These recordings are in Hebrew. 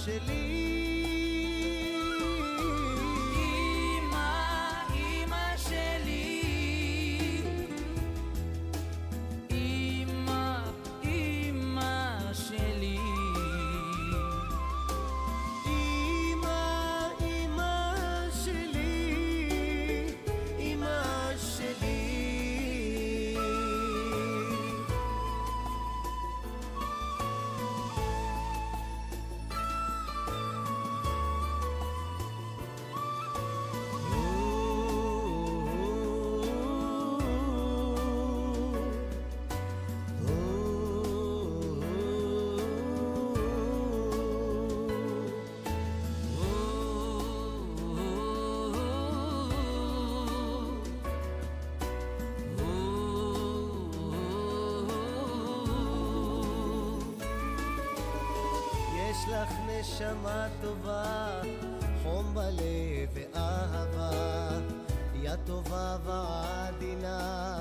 שלי יש לך נשמה טובה, חום בלב ואהבה, יד טובה ועדינה,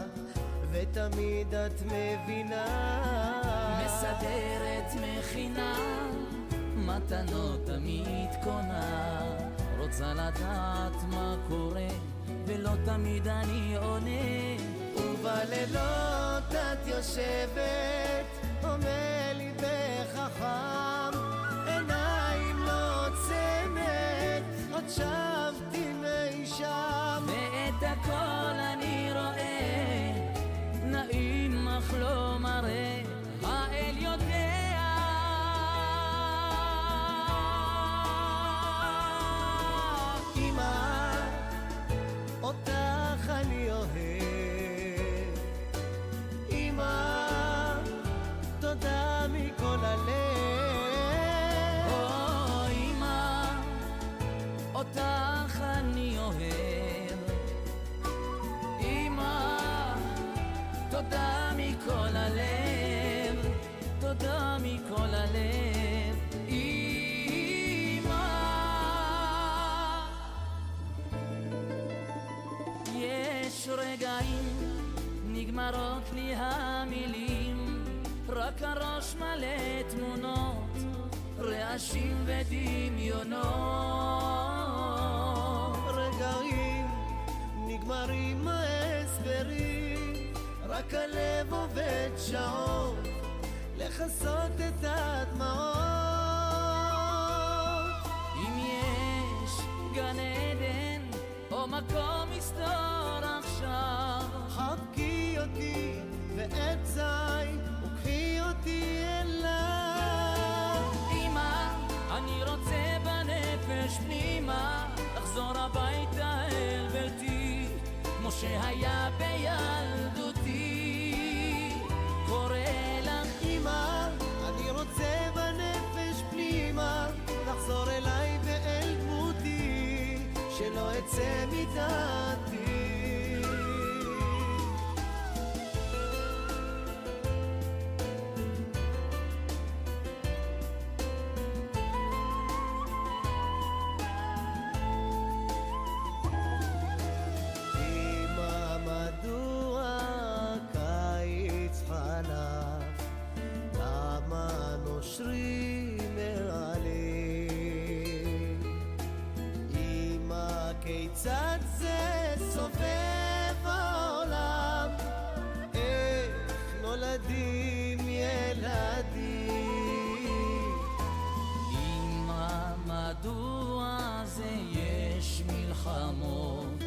ותמיד את מבינה. מסדרת מכינה, מתנות תמיד קונה, רוצה לדעת מה קורה, ולא תמיד אני עונה. ובלילות את יושבת, אומר לי בחכם, עיניים לא עוצמת, עוד שבתי מי שם. ואת הכל אני רואה, נעים אך לא מראה, האל יודע. אמא, אותך אני אוהב, אמא, תודה מכל הלב. או אמא, אותך אני אוהב, אמא, תודה מכל הלב, תודה מכל הלב, אמא. יש רגעים נגמרות לי המילים, רק הראש מלא תמונות, רעשים ודמיונות. רגעים נגמרים ההסברים, רק הלב עובד שעות לכסות את הדמעות. אם יש גן עדן או מקום מסתור עכשיו, חבקי אותי ועצי וקחי אותי אליו. אמא, אני רוצה בנפש פנימה, לחזור הביתה אל ביתי, כמו שהיה בילדותי. קורא לך אמא, אני רוצה בנפש פנימה, לחזור אליי ואל דמותי, שלא אצא מדעתי. למה נושרים מעלים? אמא, כיצד זה סובב העולם? איך נולדים ילדים? אמא, מדוע זה יש מלחמות?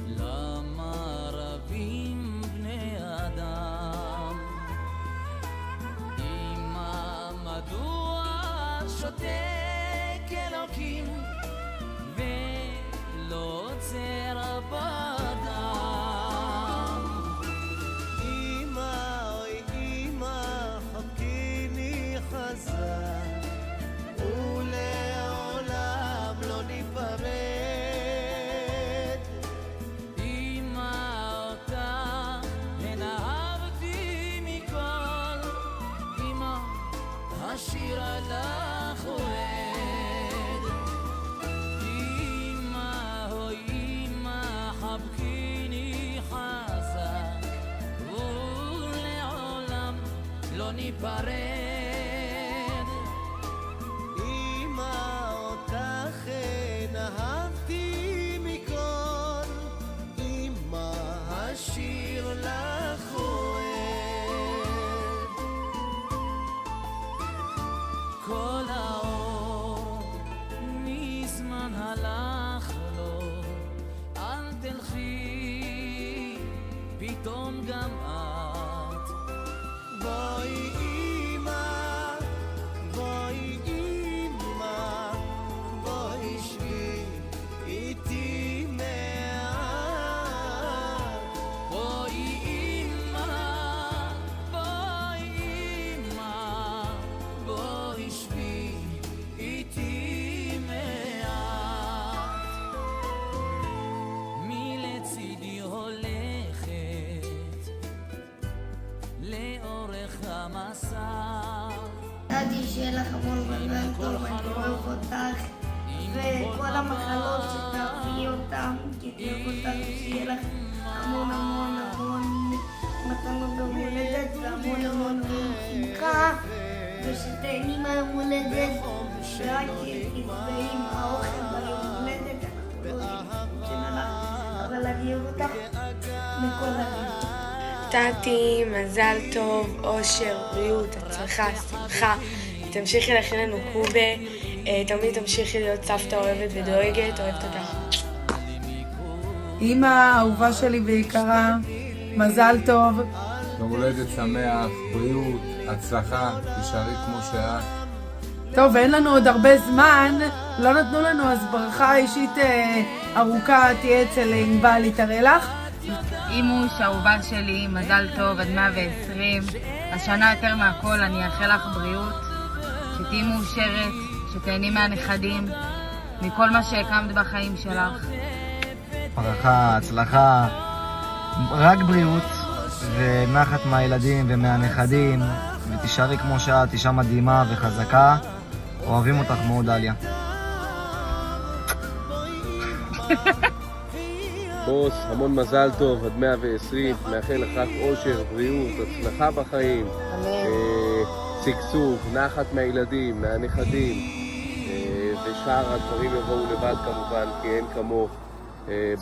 למה רבים בני אדם? מדוע שותק אלוקים ולא עוצר בדם? אמא, אוי אמא, חבקיני חזק, ולעולם לא ניפרד. אמא, אותך הן אהבתי מכל, אמא, השיר עלך אוהד. אמא, אוי אמא, חבקיני חזק, ולעולם לא ניפרד. אמא, אמרתי שיהיה לך המון מזל טוב, אני אוהב אותך, וכל המחלות שתעבירי אותם, תדאג אותך, שיהיה לך המון המון המון מתנות ביום הולדת, והמון המון שמחה, ושתהני מהיום הולדת, שרק תשבעי עם האוכל ביום הולדת, אנחנו לא יודעים שנלך, אבל אני אוהב אותך מכל הלב. תתי, מזל טוב, אושר, בריאות, הצלחה, שמחה. תמשיכי להכין לנו קובה, תמיד תמשיכי להיות סבתא אוהבת ודואגת, אוהבת אותך. אמא האהובה שלי ויקרה, מזל טוב. יום הולדת שמח, בריאות, הצלחה, תישארי כמו שאת. טוב, אין לנו עוד הרבה זמן, לא נתנו לנו, אז ברכה אישית ארוכה תהיה אצל ענבל, היא תראה לך. אימוש, אהובה שלי, מזל טוב עד 120. השנה יותר מהכל אני אאחל לך בריאות, שתהיי מאושרת, שתהני מהנכדים, מכל מה שהקמת בחיים שלך. ברכה, הצלחה, רק בריאות ונחת מהילדים ומהנכדים, ותישארי כמו שאת, אישה מדהימה וחזקה. אוהבים אותך מאוד, דליה. בוס, המון מזל טוב עד 120, מאחל לך רק אושר, בריאות, הצלחה בחיים, שגשוג, נחת מהילדים, מהנכדים, ושאר הדברים יבואו לבד כמובן, כי אין כמוך.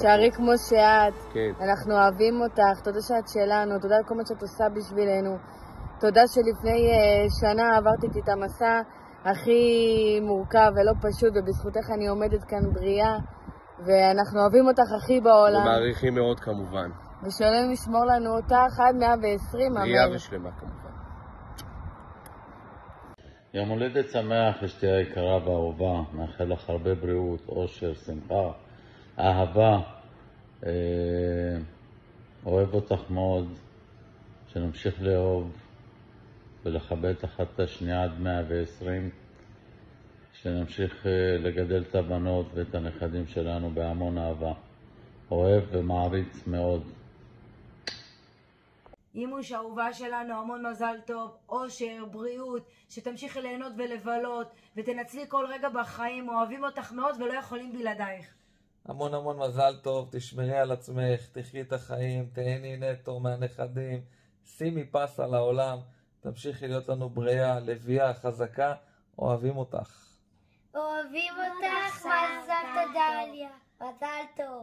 שערי כמו שאת, כן. אנחנו אוהבים אותך, תודה שאת שלנו, תודה על כל מה שאת עושה בשבילנו, תודה שלפני שנה עברת איתי את המסע הכי מורכב ולא פשוט, ובזכותך אני עומדת כאן בריאה, ואנחנו אוהבים אותך הכי בעולם. ומעריכים מאוד כמובן. ושלום ישמור לנו אותך עד 120, אמן. בריאה ושלמה כמובן. יום הולדת שמח, אשתי היקרה והאהובה, מאחל לך הרבה בריאות, אושר, שמחה, אהבה, אוהב אותך מאוד, שנמשיך לאהוב ולכבד אחת את השנייה עד 120, שנמשיך לגדל את הבנות ואת הנכדים שלנו בהמון אהבה. אוהב ומעריץ מאוד. אימוש אהובה שלנו, המון מזל טוב, אושר, בריאות, שתמשיכי ליהנות ולבלות, ותנצלי כל רגע בחיים, אוהבים אותך מאוד ולא יכולים בלעדייך. המון המון מזל טוב, תשמרי על עצמך, תחי את החיים, תהני נטו מהנכדים, שימי פס על העולם, תמשיכי להיות לנו בריאה, לביאה, חזקה, אוהבים אותך. אוהבים אותך, מזל טוב דליה, מזל טוב.